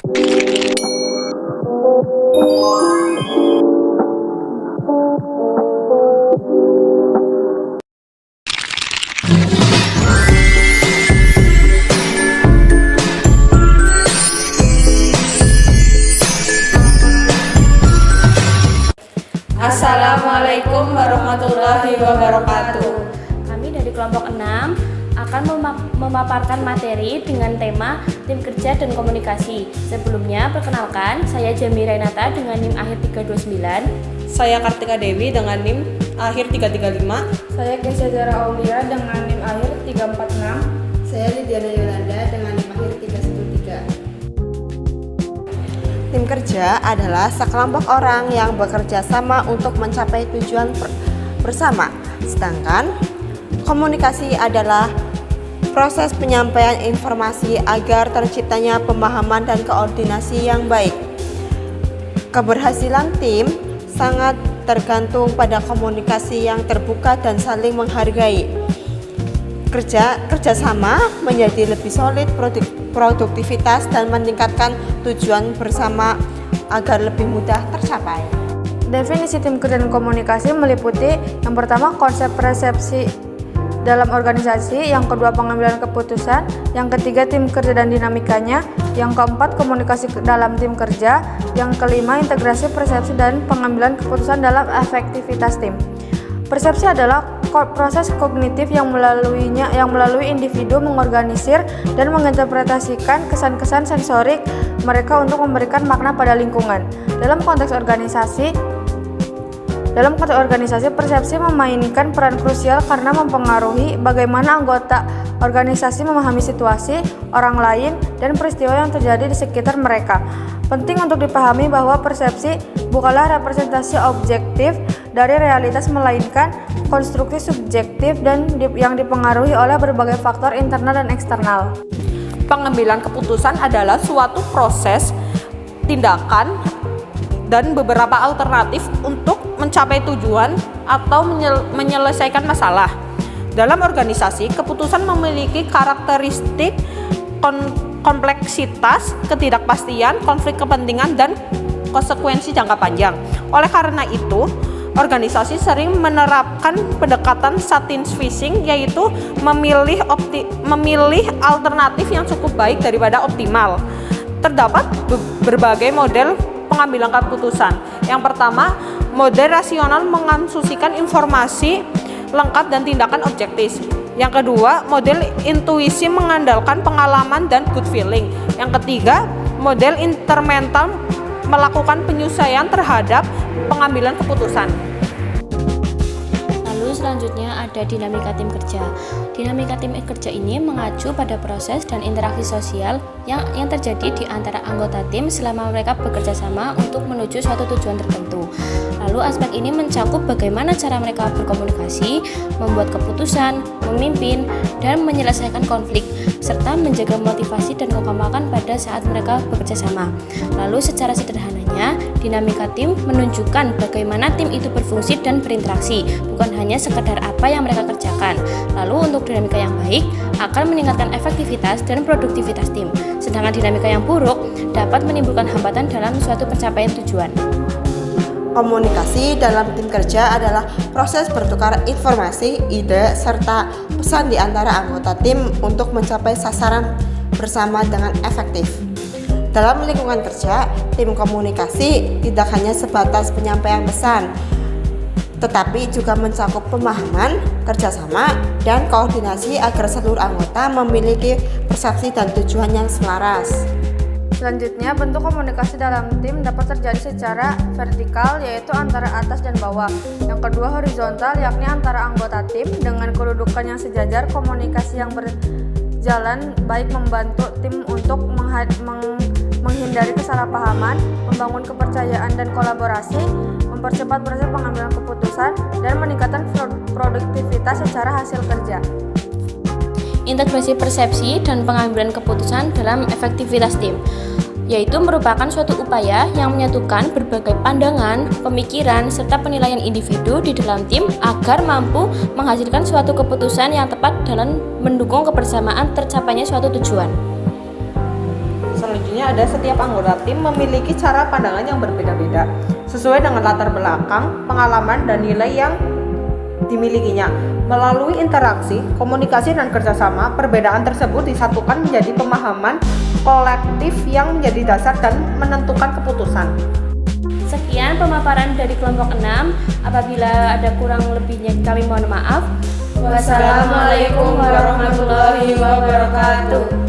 Assalamualaikum warahmatullahi wabarakatuh. Kami dari kelompok 6 akan memaparkan materi dengan tema tim kerja dan komunikasi. Sebelumnya, perkenalkan, saya Jami Renata dengan NIM akhir 329. Saya Kartika Dewi dengan NIM akhir 335. Saya Kesia Zara Aulia dengan NIM akhir 346. Saya Lidiana Yolanda dengan NIM akhir 313. Tim kerja adalah sekelompok orang yang bekerja sama untuk mencapai tujuan bersama. Sedangkan komunikasi adalah proses penyampaian informasi agar terciptanya pemahaman dan koordinasi yang baik. Keberhasilan tim sangat tergantung pada komunikasi yang terbuka dan saling menghargai. Kerjasama menjadi lebih solid, produktivitas dan meningkatkan tujuan bersama agar lebih mudah tercapai. Definisi tim kerja dan komunikasi meliputi yang pertama konsep persepsi dalam organisasi, yang kedua pengambilan keputusan, yang ketiga tim kerja dan dinamikanya, yang keempat komunikasi dalam tim kerja, yang kelima integrasi persepsi dan pengambilan keputusan dalam efektivitas tim. Persepsi adalah proses kognitif yang melalui individu mengorganisir dan menginterpretasikan kesan-kesan sensorik mereka untuk memberikan makna pada lingkungan. Dalam konteks organisasi, persepsi memainkan peran krusial karena mempengaruhi bagaimana anggota organisasi memahami situasi, orang lain, dan peristiwa yang terjadi di sekitar mereka. Penting untuk dipahami bahwa persepsi bukanlah representasi objektif dari realitas, melainkan konstruksi subjektif dan yang dipengaruhi oleh berbagai faktor internal dan eksternal. Pengambilan keputusan adalah suatu proses, tindakan, dan beberapa alternatif untuk mencapai tujuan atau menyelesaikan masalah. Dalam organisasi, keputusan memiliki karakteristik kompleksitas, ketidakpastian, konflik kepentingan, dan konsekuensi jangka panjang. Oleh karena itu, organisasi sering menerapkan pendekatan satisficing, yaitu memilih alternatif yang cukup baik daripada optimal. Terdapat berbagai model pengambilan keputusan. Yang pertama, model rasional mengasumsikan informasi lengkap dan tindakan objektif. Yang kedua, model intuisi mengandalkan pengalaman dan good feeling. Yang ketiga, model intermental melakukan penyesuaian terhadap pengambilan keputusan. Lalu selanjutnya ada dinamika tim kerja. Dinamika tim kerja ini mengacu pada proses dan interaksi sosial yang terjadi di antara anggota tim selama mereka bekerja sama untuk menuju suatu tujuan tertentu. Lalu aspek ini mencakup bagaimana cara mereka berkomunikasi, membuat keputusan, memimpin, dan menyelesaikan konflik, serta menjaga motivasi dan kekompakan pada saat mereka bekerja sama. Lalu secara sederhananya, dinamika tim menunjukkan bagaimana tim itu berfungsi dan berinteraksi, bukan hanya sekedar apa yang mereka kerjakan. Lalu untuk dinamika yang baik akan meningkatkan efektivitas dan produktivitas tim, sedangkan dinamika yang buruk dapat menimbulkan hambatan dalam suatu pencapaian tujuan. Komunikasi dalam tim kerja adalah proses bertukar informasi, ide, serta pesan di antara anggota tim untuk mencapai sasaran bersama dengan efektif. Dalam lingkungan kerja, tim komunikasi tidak hanya sebatas penyampaian pesan, tetapi juga mencakup pemahaman, kerjasama, dan koordinasi agar seluruh anggota memiliki persepsi dan tujuan yang selaras. Selanjutnya, bentuk komunikasi dalam tim dapat terjadi secara vertikal, yaitu antara atas dan bawah. Yang kedua, horizontal, yakni antara anggota tim dengan kedudukan yang sejajar. Komunikasi yang berjalan baik membantu tim untuk menghindari kesalahpahaman, membangun kepercayaan dan kolaborasi, mempercepat proses pengambilan keputusan, dan meningkatkan produktivitas secara hasil kerja. Integrasi persepsi dan pengambilan keputusan dalam efektivitas tim, yaitu merupakan suatu upaya yang menyatukan berbagai pandangan, pemikiran, serta penilaian individu di dalam tim agar mampu menghasilkan suatu keputusan yang tepat dalam mendukung kebersamaan tercapainya suatu tujuan. selanjutnya ada setiap anggota tim memiliki cara pandangan yang berbeda-beda sesuai dengan latar belakang, pengalaman, dan nilai yang dimilikinya. Melalui interaksi, komunikasi, dan kerjasama, perbedaan tersebut disatukan menjadi pemahaman kolektif yang menjadi dasar dan menentukan keputusan. Sekian pemaparan dari kelompok 6. Apabila ada kurang lebihnya kami mohon maaf. Wassalamualaikum warahmatullahi wabarakatuh.